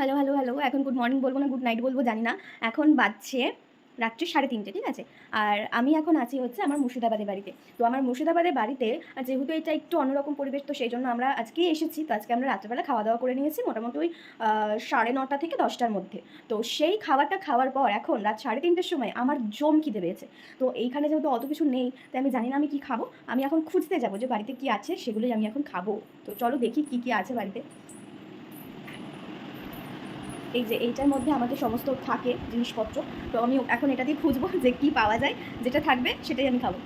Hello, hello, hello. এখন good morning বলবো না গুড নাইট বলবো জানি না। এখন বাজছে রাত্রি 3:30, ঠিক আছে? আর আমি এখন আছি হচ্ছে আমার মুর্শিদাবাদের বাড়িতে। তো আমার মুর্শিদাবাদের বাড়িতে যেহেতু এটা একটু অন্যরকম পরিবেশ, তো সেইজন্য আমরা আজকেই এসেছি। তো আজকে আমরা রাত্রেবেলা খাওয়া-দাওয়া করে নিয়েছি মোটামুটি ওই 9:30 থেকে 10টার মধ্যে। তো সেই খাবারটা খাওয়ার পর এখন রাত 3:30 সময় আমার খিদে পেয়েছে। তো এইখানে যেহেতু অত কিছু নেই, তাই আমি জানি না আমি কি খাবো। আমি এখন খুঁজতে যাবো যে বাড়িতে কি আছে সেগুলোই আমি এখন খাবো। তো চলো দেখি কি আছে বাড়িতে। এই যে এইটার মধ্যে আমাদের সমস্ত থাকে জিনিসপত্র। তো আমি এখন এটা দিয়ে খুঁজবো যে কি পাওয়া যায়, যেটা থাকবে সেটাই আমি খাবো।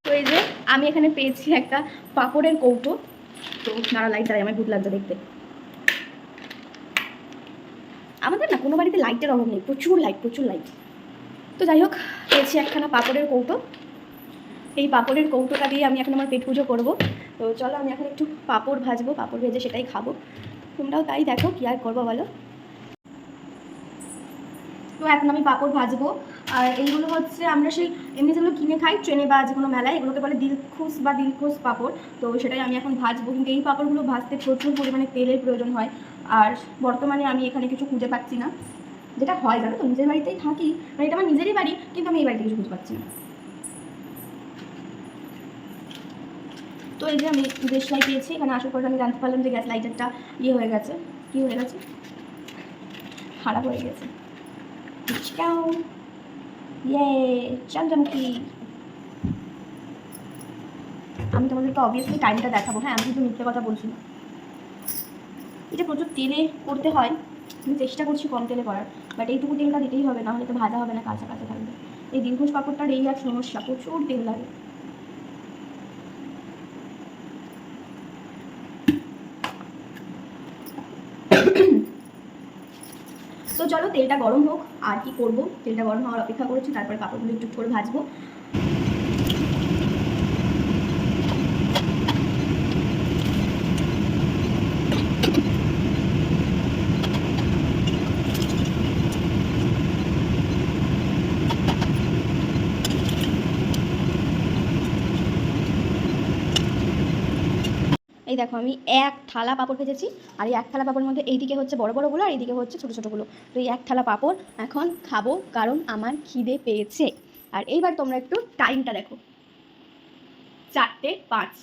তো এই যে আমি এখানে পেয়েছি একটা পাঁপড়ের কৌটো। তো নাড়া লাইট দ্বারাই আমার গুড লাগছে দেখতে। আমাদের না কোনো বাড়িতে লাইটের অভাব নেই, প্রচুর লাইট প্রচুর লাইট। তো যাই হোক, পেয়েছি একখানা পাঁপড়ের কৌটো। এই পাঁপড়ের কৌটোটা দিয়ে আমি এখন আমার পেট পুজো করবো। তো চলো আমি এখন একটু পাঁপড় ভাজবো, পাঁপড় ভেজে সেটাই খাবো। তোমরাও তাই দেখো কি আর করবো বলো। তো এখন আমি পাঁপড় ভাজবো। আর এইগুলো হচ্ছে আমরা সেই এমনি যেগুলো কিনে খাই ট্রেনে বা যে কোনো মেলায়, এগুলোকে বলে দিলখুশ বা দিলখুশ পাঁপড়। তো সেটাই আমি এখন ভাজবো, কিন্তু এই পাঁপড়গুলো ভাজতে প্রচুর পরিমাণে তেলের প্রয়োজন হয়। আর বর্তমানে আমি এখানে কিছু খুঁজে পাচ্ছি না। যেটা হয় জানো তো, নিজের বাড়িতেই থাকি, মানে এটা আমার নিজেরই বাড়ি, কিন্তু আমি এই বাড়িতে কিছু খুঁজে পাচ্ছি না। তো এই যে আমি গ্যাস লাইট পেয়েছি, এখানে আসার পর আমি জানতে পারলাম যে গ্যাস লাইটারটা হয়ে গেছে। কী হয়ে গেছে? খারাপ হয়ে গেছে। ইয়ে চন্দ্রমুখী। আমি তোমাদেরকে অবভিয়াসলি টাইমটা দেখাবো। হ্যাঁ, আমি কিন্তু মিথ্যে কথা বলছি না। এটা প্রচুর তেলে করতে হয়, আমি চেষ্টা করছি কম তেলে করার, বাট এইটুকু তেলটা দিতেই হবে, না হলে তো ভাজা হবে না, কাঁচা কাঁচা থাকবে। এই দিলখুশ পাঁপড়টার এই এক সমস্যা, প্রচুর তেল লাগে। তো চলো তেলটা গরম হোক, আর কি করবো, তেলটা গরম হওয়ার অপেক্ষা করেছি, তারপরে পাঁপড়গুলো একটু করে ভাজবো। এই দেখো আমি এক থালা পাঁপড় ভেজেছি, আর এই এক থালা পাঁপড়ের মধ্যে এইদিকে হচ্ছে বড় বড়গুলো আর এইদিকে হচ্ছে ছোটো ছোটোগুলো। তো এই এক থালা পাঁপড় এখন খাবো, কারণ আমার খিদে পেয়েছে। আর এইবার তোমরা একটু টাইমটা দেখো, 4:05,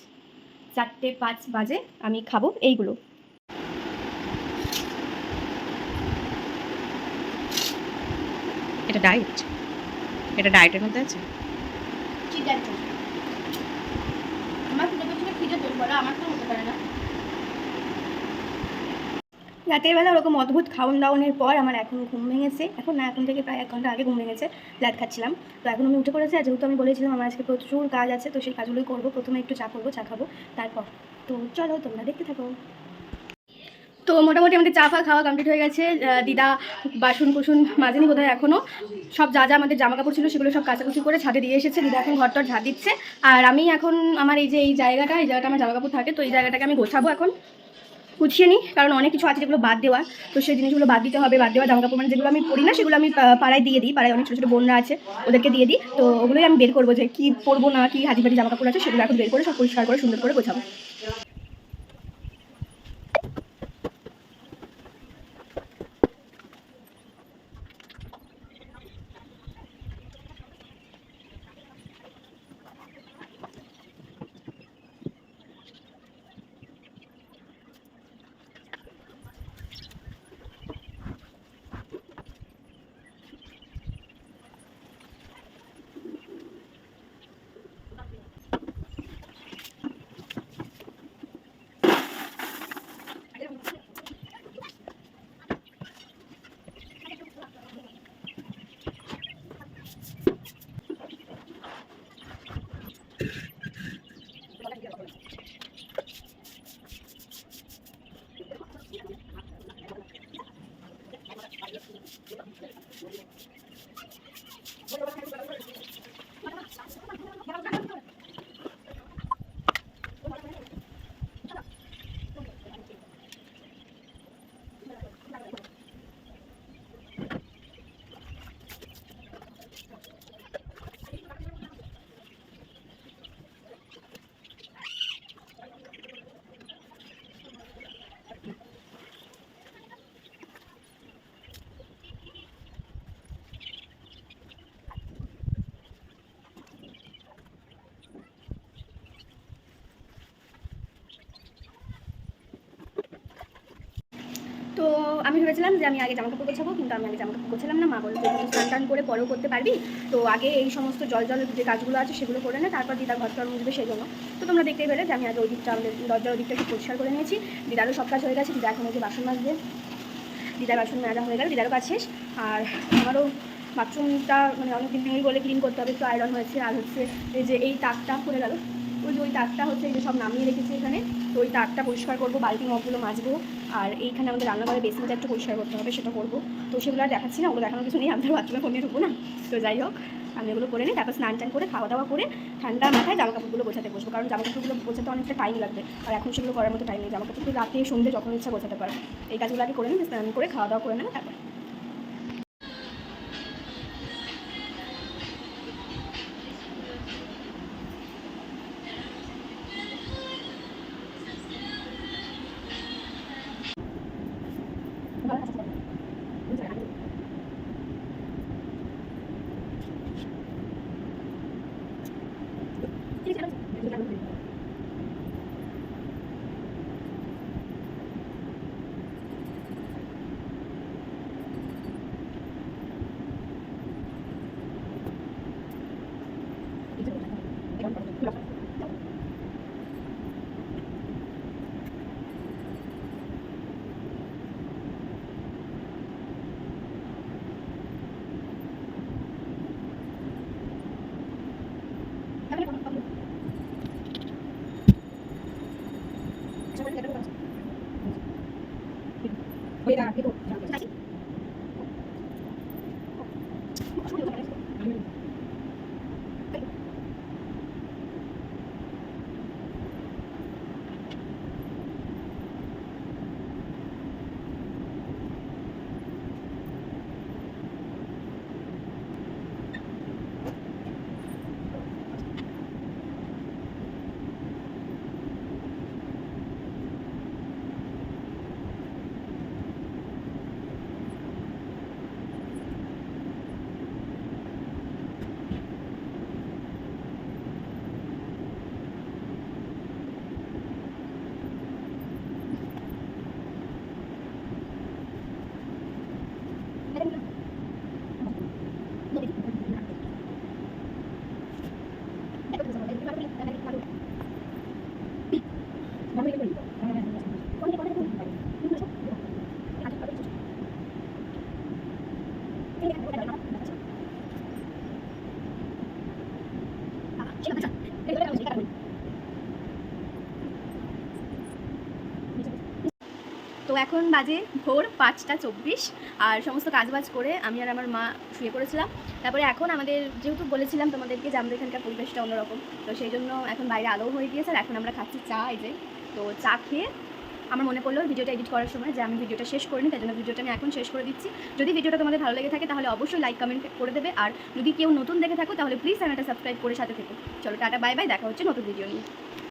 4:05 বাজে আমি খাবো এইগুলো। এটা ডায়েট, এটা ডায়েটের মধ্যে আছে। ঠিক আছে, আমার খিদে পেয়েছিল, খিদে তোর বলো, আমার তো হতে পারে না। রাতের বেলা ওরকম অদ্ভুত খাওয়ান দাওয়ানের পর আমার এখন ঘুম ভেঙেছে। এখন না, এখন থেকে প্রায় 1 ঘন্টা আগে ঘুম ভেঙেছে, লাদ খাচ্ছিলাম। তো এখন আমি উঠে পড়েছি, আর যেহেতু আমি বলেছিলাম আমার আজকে প্রচুর কাজ আছে, তো সেই কাজগুলোই করবো। প্রথমে একটু চা করবো, চা খাবো তারপর। তো চলো তোমরা দেখতে থাকো। তো মোটামুটি আমাদের চা ফা খাওয়া কমপ্লিট হয়ে গেছে। দিদা বাসন কুসুন মাজেনি বোধহয় এখনও, সব যা যা আমাদের জামা কাপড় ছিল সেগুলো সব কাচাকুচি করে ছাদে দিয়ে এসেছে। দিদা এখন ঘরটার ঝাড় দিচ্ছে, আর আমি এখন আমার এই যে এই জায়গাটা আমার জামা কাপড় থাকে, তো এই জায়গাটাকে আমি গোছাবো এখন, গুছিয়ে নিই, কারণ অনেক কিছু আছে যেগুলো বাদ দেওয়ার। তো সেই জিনিসগুলো বাদ দিতে হবে। বাদ দেওয়া জামা কাপড় মানে যেগুলো আমি পরি না, সেগুলো আমি পাড়ায় দিয়ে দিই। পাড়ায় অনেক ছোটো ছোটো বোনরা আছে, ওদেরকে দিয়ে দিই। তো ওগুলোই আমি বের করবো যে কী পরবো না, কি হাজি জামা কাপড় আছে সেগুলো এখন বের করে সব পরিষ্কার করে সুন্দর করে গোছাবো। আমি ভেবেছিলাম যে আমি আগে জামাকাপড় গোছাবো, কিন্তু আমি আগে জামাকাপড় গোছালাম না। মা বললো যে স্নান টান করে পরেও করতে পারবি, তো আগে এই সমস্ত জল যে কাজগুলো আছে সেগুলো করে নে, তারপর দিদার ঘর টর মুছবে সেই জন্য। তো তোমরা দেখতেই পেলে যে আমি আগে ওই দিকটা, আমাদের দরজার ওই দিকটা একটু পরিষ্কার করে নিয়েছি। দিদারও সব কাজ হয়ে গেছে, দিদা এখন ওই যে বাসন মাজবে, দিদার বাসন মাজা হয়ে গেল, দিদারও কাজ শেষ। আর আমারও বাথরুমটা মানে অনেক দিন থেকে বলে ক্লিন করতে হবে, একটু আয়রন হয়েছে। আর হচ্ছে এই যে এই তাকটা পড়ে গেল, ওই যে ওই তাকটা হচ্ছে এই যে সব নামিয়ে রেখেছি এখানে, তো ওই তাকটা পরিষ্কার করবো, বালতি মগগুলো মাজবো। আর এইখানে আমাদের রান্নাঘরে বেসিনটা একটু পরিষ্কার করতে হবে, সেটা করবো। তো সেগুলো আর দেখাচ্ছি না, ওগুলো দেখানোর কিছু নেই, আমাদের বাথরুমে ফোন নিয়ে ঢুকবো না। তো যাই হোক, আমি এগুলো করে নিই, তারপর স্নান টান করে খাওয়া দাওয়া করে ঠান্ডা মাথায় জামাকাপড়গুলো গোছাতে বসবো, কারণ জামাকাপড়গুলো গোছাতে অনেকটা টাইম লাগবে। আর এখন সেগুলো করার মতো টাইম নেই, জামাকাপড়গুলো রাতে সন্ধ্যে যখন ইচ্ছা গোছাতে পারে। এই কাজগুলো আগে করে নিই, স্নান করে খাওয়া দাওয়া করে নেবো তারপর। তো এখন বাজে ভোর 5:24, আর সমস্ত কাজবাজ করে আমি আর আমার মা শুয়ে পড়েছিলাম। তারপরে এখন আমাদের যেহেতু বলেছিলাম তোমাদেরকে যে আমাদের এখানকার পরিবেশটা অন্যরকম, তো সেই জন্য এখন বাইরে আলো হয়ে গিয়েছে। আর এখন আমরা খাচ্ছি চা। এই যে, তো চা খেয়ে আমার মনে পড়লো ভিডিওটা এডিট করার সময় যে আমি ভিডিওটা শেষ করিনি, তাই জন্য ভিডিওটা আমি এখন শেষ করে দিচ্ছি। যদি ভিডিওটা তোমাদের ভালো লেগে থাকে তাহলে অবশ্যই লাইক কমেন্ট করে দেবে, আর যদি কেউ নতুন দেখে থাকো তাহলে প্লিজ চ্যানেলটা সাবস্ক্রাইব করে সাথে থেকো। চলো টাটা, বাই বাই, দেখা হচ্ছে নতুন ভিডিও নিয়ে।